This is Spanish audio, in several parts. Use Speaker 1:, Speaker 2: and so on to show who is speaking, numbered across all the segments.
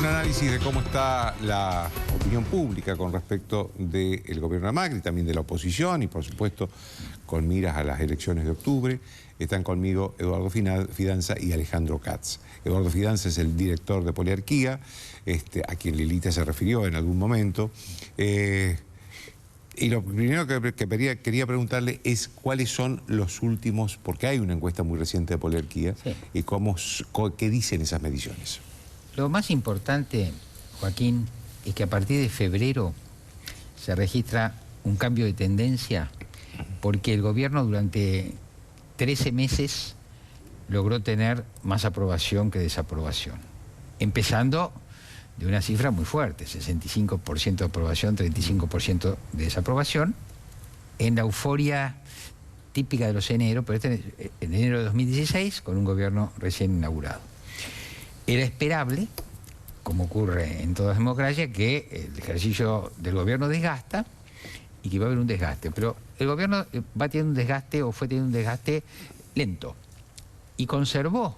Speaker 1: análisis de cómo está la opinión pública con respecto del gobierno de Macri, también de la oposición y, por supuesto, con miras a las elecciones de octubre. Están conmigo Eduardo Fidanza y Alejandro Katz. Eduardo Fidanza es el director de Poliarquía, a quien Lilita se refirió en algún momento. Y lo primero que quería preguntarle es cuáles son los últimos, porque hay una encuesta muy reciente de Poliarquía, sí, y qué dicen esas mediciones.
Speaker 2: Lo más importante, Joaquín, es que a partir de febrero se registra un cambio de tendencia porque el gobierno durante 13 meses logró tener más aprobación que desaprobación. Empezando de una cifra muy fuerte, 65% de aprobación, 35% de desaprobación, en la euforia típica de los enero, pero en enero de 2016, con un gobierno recién inaugurado. Era esperable, como ocurre en toda democracia, que el ejercicio del gobierno desgasta y que va a haber un desgaste. Pero el gobierno va a tener un desgaste o fue teniendo un desgaste lento. Y conservó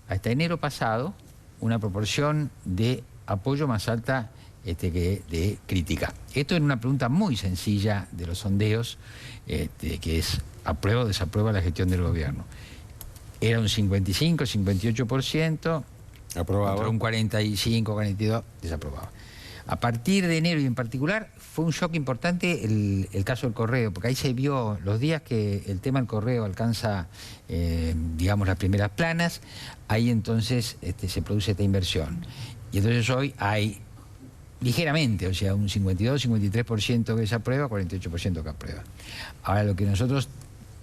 Speaker 2: hasta enero pasado una proporción de apoyo más alta que de crítica. Esto es una pregunta muy sencilla de los sondeos, que es ¿aprueba o desaprueba la gestión del gobierno? Era un 55, 58%. Aprobaba. Un 45, 42, desaprobaba. A partir de enero y en particular fue un shock importante el caso del correo, porque ahí se vio los días que el tema del correo alcanza, digamos, las primeras planas, ahí entonces se produce esta inversión. Y entonces hoy hay ligeramente, o sea, un 52, 53% que desaprueba, 48% que aprueba. Ahora, lo que nosotros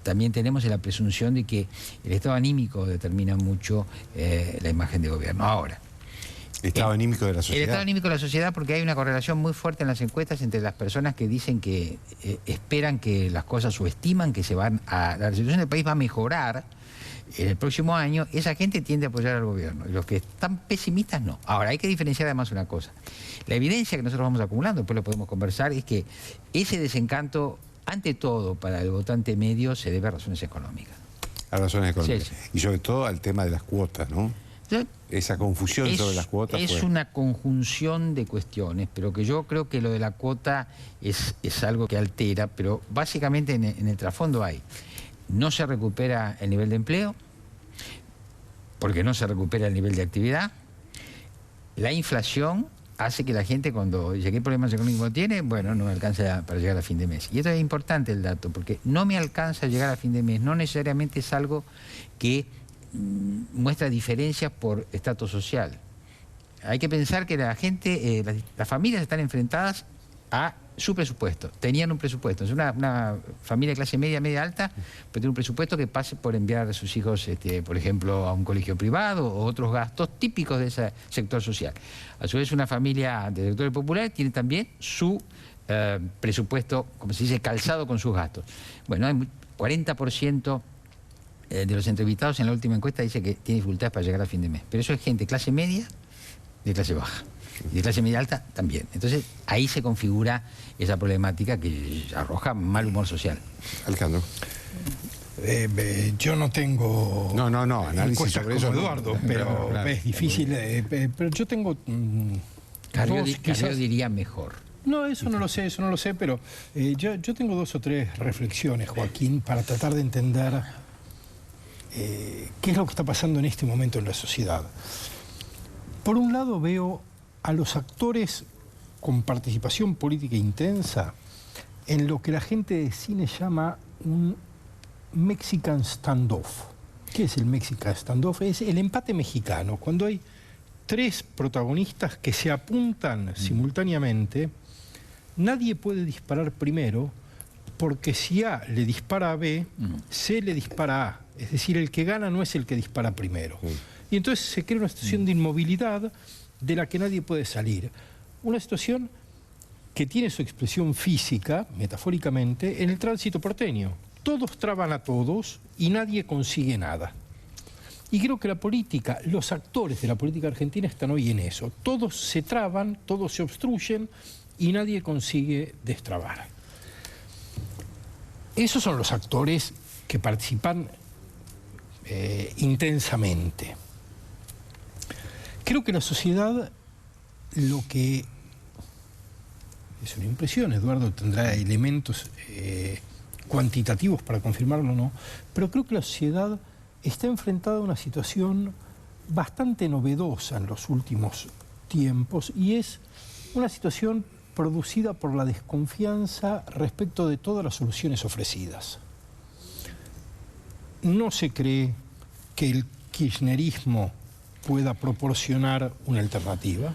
Speaker 2: también tenemos la presunción de que el estado anímico determina mucho la imagen de gobierno. Ahora,
Speaker 1: ¿el estado anímico de la sociedad? El
Speaker 2: estado anímico de la sociedad, porque hay una correlación muy fuerte en las encuestas entre las personas que dicen que esperan que las cosas o estiman que la situación del país va a mejorar en el próximo año. Esa gente tiende a apoyar al gobierno. Y los que están pesimistas, no. Ahora, hay que diferenciar además una cosa. La evidencia que nosotros vamos acumulando, después lo podemos conversar, es que ese desencanto, ante todo, para el votante medio, se debe a razones económicas.
Speaker 1: A razones económicas. Sí, sí. Y sobre todo al tema de las cuotas, ¿no? Esa confusión sobre las cuotas.
Speaker 2: Es una conjunción de cuestiones, pero que yo creo que lo de la cuota es algo que altera, pero básicamente en el trasfondo hay: no se recupera el nivel de empleo, porque no se recupera el nivel de actividad, la inflación hace que la gente, cuando dice qué problemas económicos tiene, bueno, no me alcanza para llegar a fin de mes. Y esto es importante el dato, porque no me alcanza a llegar a fin de mes no necesariamente es algo que muestra diferencias por estatus social. Hay que pensar que la gente, las familias están enfrentadas a su presupuesto. Tenían un presupuesto. Es una familia de clase media, media alta, pero tiene un presupuesto que pase por enviar a sus hijos, por ejemplo, a un colegio privado o otros gastos típicos de ese sector social. A su vez, una familia de sectores populares tiene también su presupuesto, como se dice, calzado con sus gastos. Bueno, hay 40% de los entrevistados en la última encuesta dice que tiene dificultades para llegar a fin de mes. Pero eso es gente de clase media, de clase baja. Y de clase media alta también. Entonces ahí se configura esa problemática que arroja mal humor social.
Speaker 1: Alejandro.
Speaker 3: Yo no tengo
Speaker 1: análisis sobre eso,
Speaker 3: Eduardo, pero claro, es difícil. Pero yo tengo
Speaker 2: Carrió diría mejor.
Speaker 3: No, eso no lo sé, pero yo tengo 2 o 3 reflexiones, Joaquín, para tratar de entender qué es lo que está pasando en este momento en la sociedad. Por un lado veo a los actores con participación política intensa en lo que la gente de cine llama un Mexican standoff. ¿Qué es el Mexican standoff? Es el empate mexicano, cuando hay 3 protagonistas que se apuntan simultáneamente. Nadie puede disparar primero, porque si A le dispara a B, C le dispara a A. Es decir, el que gana no es el que dispara primero. Y entonces se crea una situación de inmovilidad de la que nadie puede salir. Una situación que tiene su expresión física, metafóricamente, en el tránsito porteño. Todos traban a todos y nadie consigue nada. Y creo que la política, los actores de la política argentina están hoy en eso. Todos se traban, todos se obstruyen y nadie consigue destrabar. Esos son los actores que participan intensamente. Creo que la sociedad lo que es una impresión, Eduardo tendrá elementos cuantitativos para confirmarlo o no, pero creo que la sociedad está enfrentada a una situación bastante novedosa en los últimos tiempos, y es una situación producida por la desconfianza respecto de todas las soluciones ofrecidas. No se cree que el kirchnerismo pueda proporcionar una alternativa.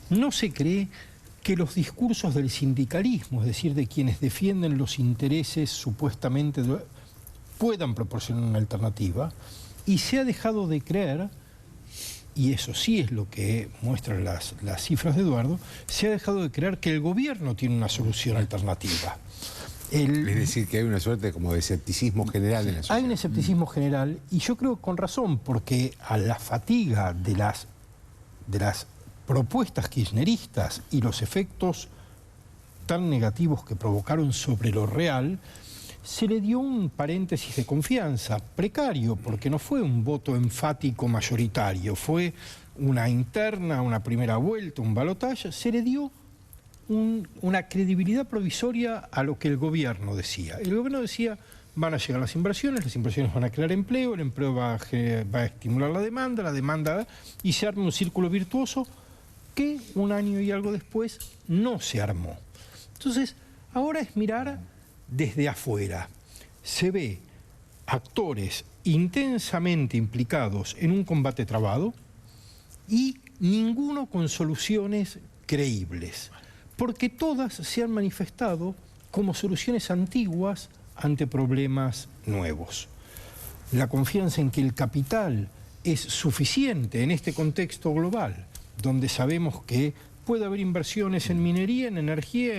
Speaker 3: No se cree que los discursos del sindicalismo, es decir, de quienes defienden los intereses supuestamente, puedan proporcionar una alternativa. Y se ha dejado de creer, y eso sí es lo que muestran las cifras de Eduardo, se ha dejado de creer que el gobierno tiene una solución alternativa.
Speaker 1: Es decir, que hay una suerte como de escepticismo general en la sociedad.
Speaker 3: Hay un escepticismo general, y yo creo con razón, porque a la fatiga de las propuestas kirchneristas y los efectos tan negativos que provocaron sobre lo real, se le dio un paréntesis de confianza precario, porque no fue un voto enfático mayoritario, fue una interna, una primera vuelta, un balotaje. Se le dio una credibilidad provisoria a lo que el gobierno decía. El gobierno decía: van a llegar las inversiones van a crear empleo, el empleo va a estimular la demanda, y se arma un círculo virtuoso que un año y algo después no se armó. Entonces, ahora es mirar desde afuera. Se ve actores intensamente implicados en un combate trabado y ninguno con soluciones creíbles, porque todas se han manifestado como soluciones antiguas ante problemas nuevos. La confianza en que el capital es suficiente en este contexto global, donde sabemos que puede haber inversiones en minería, en energía,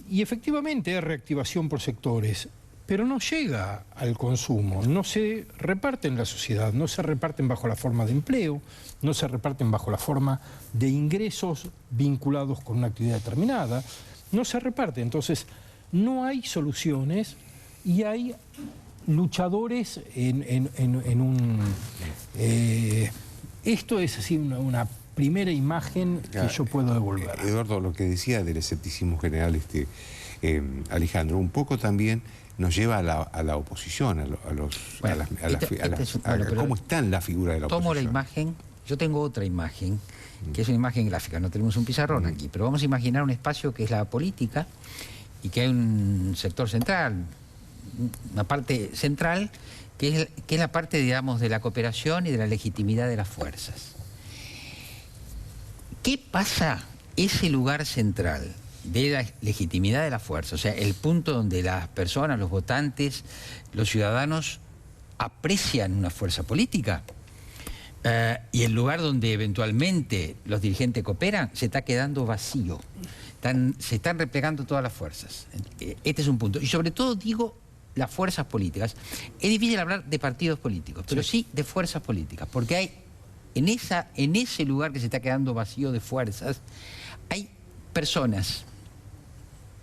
Speaker 3: y efectivamente hay reactivación por sectores, pero no llega al consumo, no se reparte en la sociedad, no se reparten bajo la forma de empleo, no se reparten bajo la forma de ingresos vinculados con una actividad determinada, no se reparte. Entonces, no hay soluciones y hay luchadores en un... esto es así una primera imagen que yo puedo devolver.
Speaker 1: Eduardo, lo que decía del escepticismo general, Alejandro, un poco también nos lleva a la oposición, cómo está en la figura de la oposición.
Speaker 2: Tomo la imagen, yo tengo otra imagen, que es una imagen gráfica, no tenemos un pizarrón aquí, pero vamos a imaginar un espacio que es la política y que hay un sector central, una parte central, que es la parte, digamos, de la cooperación y de la legitimidad de las fuerzas. ¿Qué pasa ese lugar central de la legitimidad de la fuerza? O sea, el punto donde las personas, los votantes, los ciudadanos aprecian una fuerza política, y el lugar donde eventualmente los dirigentes cooperan, se está quedando vacío. Se están replegando todas las fuerzas. Este es un punto. Y sobre todo digo las fuerzas políticas. Es difícil hablar de partidos políticos, pero sí de fuerzas políticas, porque hay en ese lugar que se está quedando vacío de fuerzas, hay personas.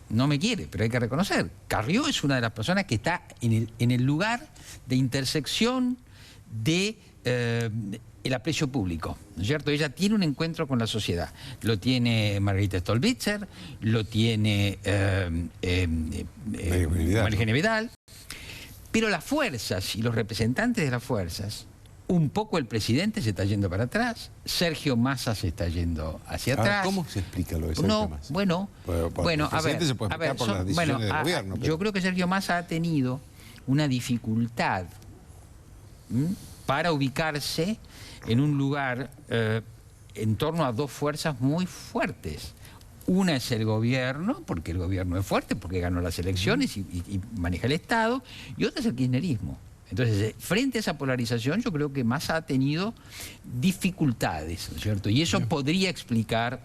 Speaker 2: No me quiere, pero hay que reconocer. Carrió es una de las personas que está en el lugar de intersección de el aprecio público, ¿no es cierto? Ella tiene un encuentro con la sociedad. Lo tiene Margarita Stolbizer, lo tiene María Vidal, pero las fuerzas y los representantes de las fuerzas, un poco el presidente se está yendo para atrás, Sergio Massa se está yendo hacia atrás.
Speaker 1: ¿Cómo se explica lo de Sergio Massa?
Speaker 2: Bueno, a ver, yo creo que Sergio Massa ha tenido una dificultad para ubicarse en un lugar en torno a dos fuerzas muy fuertes. Una es el gobierno, porque el gobierno es fuerte, porque ganó las elecciones y maneja el Estado, y otra es el kirchnerismo. Entonces, frente a esa polarización, yo creo que Massa ha tenido dificultades, ¿no es cierto? Y eso podría explicar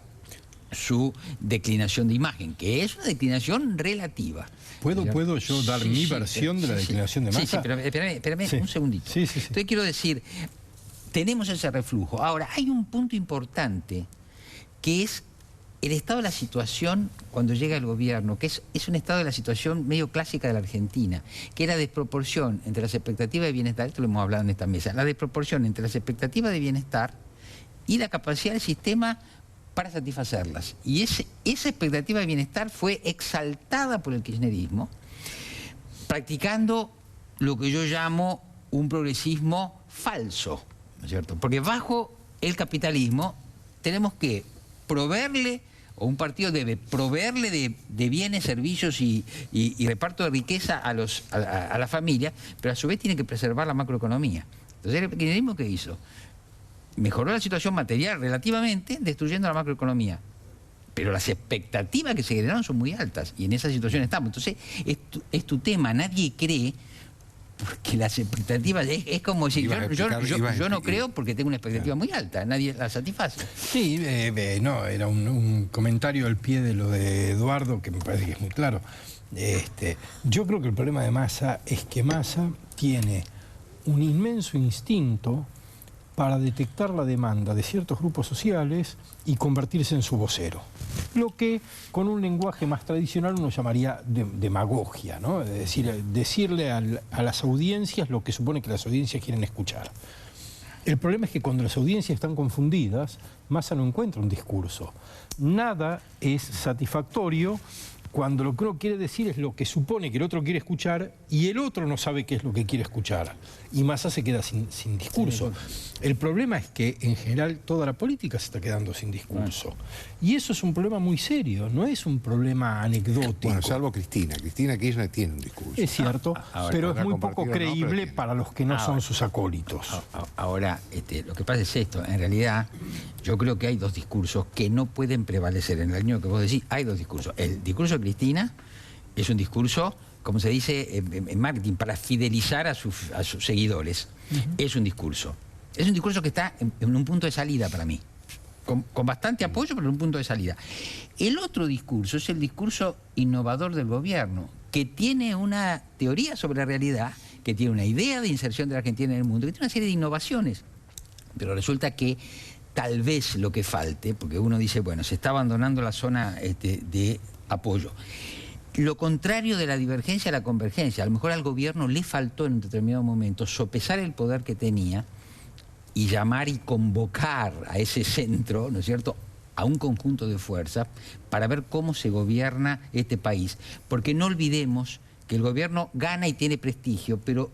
Speaker 2: su declinación de imagen, que es una declinación relativa.
Speaker 3: ¿Puedo yo dar mi versión de la declinación de Massa?
Speaker 2: Sí, pero espérame un segundito. Entonces quiero decir, tenemos ese reflujo. Ahora, hay un punto importante, que es el estado de la situación cuando llega el gobierno, que es un estado de la situación medio clásica de la Argentina, que era desproporción entre las expectativas de bienestar, esto lo hemos hablado en esta mesa, la desproporción entre las expectativas de bienestar y la capacidad del sistema para satisfacerlas. Y esa expectativa de bienestar fue exaltada por el kirchnerismo, practicando lo que yo llamo un progresismo falso, ¿no es cierto? Porque bajo el capitalismo tenemos que proveerle, o un partido debe proveerle de bienes, servicios y reparto de riqueza a la familia, pero a su vez tiene que preservar la macroeconomía. Entonces el kirchnerismo, ¿qué hizo? Mejoró la situación material relativamente, destruyendo la macroeconomía. Pero las expectativas que se generaron son muy altas y en esa situación estamos. Entonces, es tu tema, nadie cree, porque las expectativas es como decir, yo no creo porque tengo una expectativa muy alta, nadie la satisface.
Speaker 3: Sí, no, era un comentario al pie de lo de Eduardo que me parece que es muy claro. Yo creo que el problema de Massa es que Massa tiene un inmenso instinto para detectar la demanda de ciertos grupos sociales y convertirse en su vocero. Lo que con un lenguaje más tradicional uno llamaría demagogia, ¿no? Es decir, decirle a las audiencias lo que supone que las audiencias quieren escuchar. El problema es que cuando las audiencias están confundidas, Massa no encuentra un discurso. Nada es satisfactorio cuando lo que uno quiere decir es lo que supone que el otro quiere escuchar y el otro no sabe qué es lo que quiere escuchar. Y Massa se queda sin discurso. El problema es que en general toda la política se está quedando sin discurso. Y eso es un problema muy serio, no es un problema anecdótico.
Speaker 1: Bueno, salvo Cristina. Cristina Kirchner tiene un discurso.
Speaker 3: Es cierto, pero es muy poco creíble para los que no son sus acólitos.
Speaker 2: Ahora, lo que pasa es esto. En realidad, yo creo que hay dos discursos que no pueden prevalecer. En el año que vos decís, hay dos discursos. El discurso de Cristina es un discurso, como se dice en marketing, para fidelizar a sus seguidores. Es un discurso. Es un discurso que está en un punto de salida para mí. Con bastante apoyo, pero en un punto de salida. El otro discurso es el discurso innovador del gobierno, que tiene una teoría sobre la realidad, que tiene una idea de inserción de la Argentina en el mundo, que tiene una serie de innovaciones. Pero resulta que tal vez lo que falte, porque uno dice, bueno, se está abandonando la zona de apoyo. Lo contrario de la divergencia a la convergencia. A lo mejor al gobierno le faltó en un determinado momento sopesar el poder que tenía y llamar y convocar a ese centro, ¿no es cierto?, a un conjunto de fuerzas para ver cómo se gobierna este país. Porque no olvidemos que el gobierno gana y tiene prestigio, pero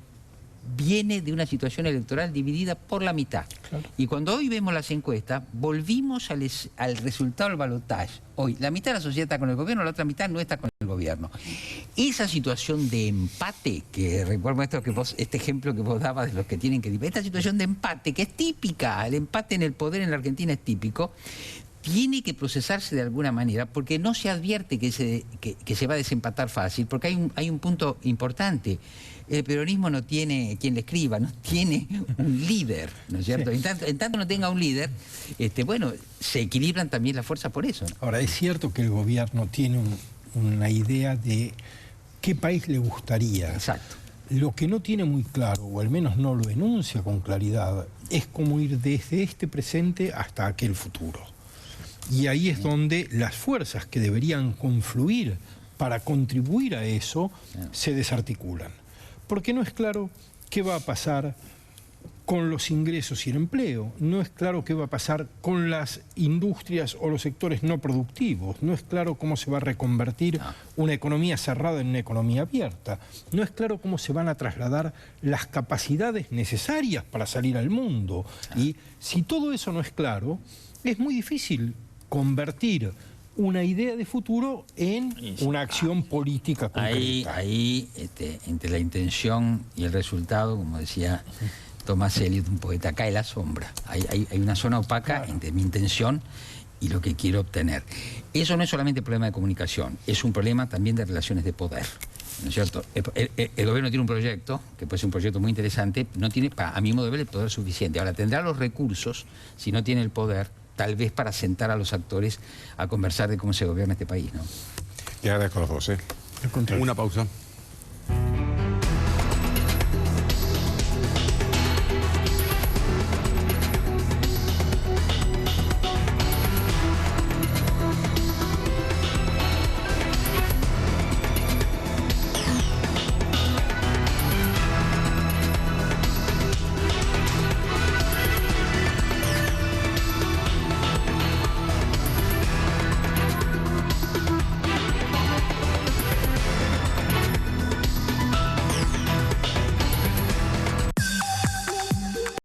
Speaker 2: viene de una situación electoral dividida por la mitad. Claro. Y cuando hoy vemos las encuestas, volvimos al resultado del balotaje. Hoy, la mitad de la sociedad está con el gobierno, la otra mitad no está con el gobierno. Esa situación de empate, que recuerdo este ejemplo que vos dabas de los que tienen que... Esta situación de empate, que es típica, el empate en el poder en la Argentina es típico, tiene que procesarse de alguna manera, porque no se advierte que se va a desempatar fácil, porque hay un punto importante. El peronismo no tiene quien le escriba, no tiene un líder, ¿no es cierto? Sí. En tanto no tenga un líder, bueno, se equilibran también las fuerzas por eso, ¿no?
Speaker 3: Ahora, es cierto que el gobierno tiene una idea de qué país le gustaría.
Speaker 2: Exacto.
Speaker 3: Lo que no tiene muy claro, o al menos no lo enuncia con claridad, es cómo ir desde este presente hasta aquel futuro. Y ahí es donde las fuerzas que deberían confluir para contribuir a eso se desarticulan. Porque no es claro qué va a pasar con los ingresos y el empleo, no es claro qué va a pasar con las industrias o los sectores no productivos, no es claro cómo se va a reconvertir una economía cerrada en una economía abierta, no es claro cómo se van a trasladar las capacidades necesarias para salir al mundo. Y si todo eso no es claro, es muy difícil convertir una idea de futuro en una acción política concreta.
Speaker 2: Ahí entre la intención y el resultado, como decía Thomas Eliot, un poeta, cae la sombra. Hay una zona opaca entre mi intención y lo que quiero obtener. Eso no es solamente un problema de comunicación, es un problema también de relaciones de poder, ¿no es cierto? El gobierno tiene un proyecto, que puede ser un proyecto muy interesante, no tiene, a mi modo de ver, el poder suficiente. Ahora, tendrá los recursos, si no tiene el poder, tal vez para sentar a los actores a conversar de cómo se gobierna este país, ¿no?
Speaker 1: Le agradezco a los dos, ¿eh? Una pausa.